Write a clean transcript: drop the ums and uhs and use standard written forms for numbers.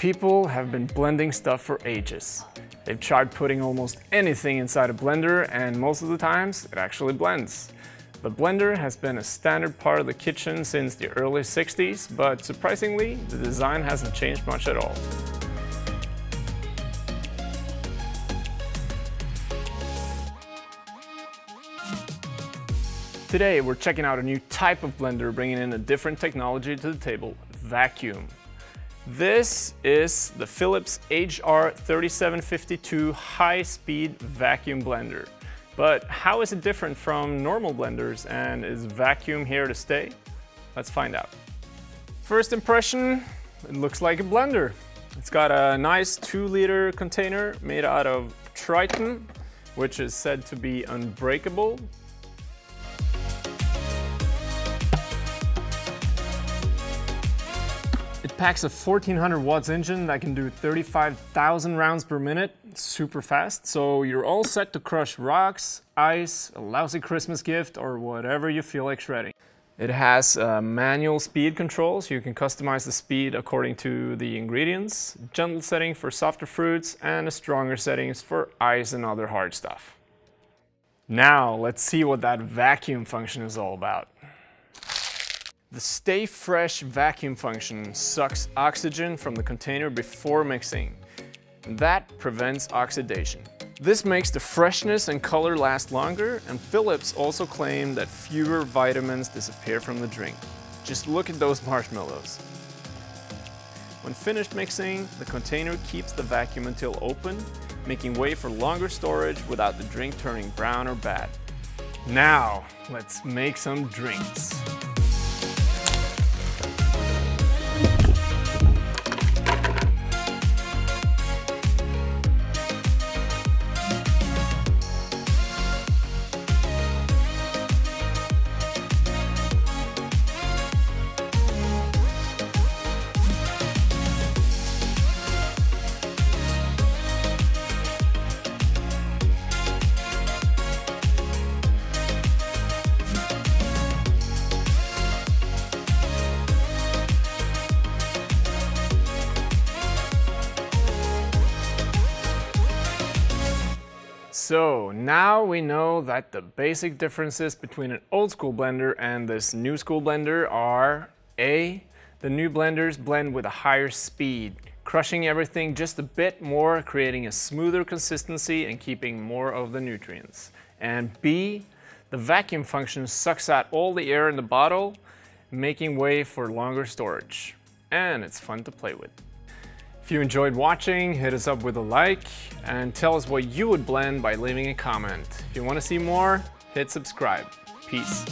People have been blending stuff for ages. They've tried putting almost anything inside a blender, and most of the times it actually blends. The blender has been a standard part of the kitchen since the early 60s, but surprisingly, the design hasn't changed much at all. Today we're checking out a new type of blender bringing in a different technology to the table, vacuum. This is the Philips HR3752 high-speed vacuum blender. But how is it different from normal blenders, and is vacuum here to stay? Let's find out. First impression, it looks like a blender. It's got a nice 2-liter container made out of Triton, which is said to be unbreakable. It packs a 1400 watts engine that can do 35,000 rounds per minute, super fast, so you're all set to crush rocks, ice, a lousy Christmas gift, or whatever you feel like shredding. It has manual speed control, so you can customize the speed according to the ingredients, gentle setting for softer fruits, and a stronger settings for ice and other hard stuff. Now let's see what that vacuum function is all about. The Stay Fresh vacuum function sucks oxygen from the container before mixing. That prevents oxidation. This makes the freshness and color last longer, and Philips also claimed that fewer vitamins disappear from the drink. Just look at those marshmallows. When finished mixing, the container keeps the vacuum until open, making way for longer storage without the drink turning brown or bad. Now, let's make some drinks. So now we know that the basic differences between an old school blender and this new school blender are A, the new blenders blend with a higher speed, crushing everything just a bit more, creating a smoother consistency and keeping more of the nutrients. And B, the vacuum function sucks out all the air in the bottle, making way for longer storage. And it's fun to play with. If you enjoyed watching, hit us up with a like and tell us what you would blend by leaving a comment. If you want to see more, hit subscribe. Peace.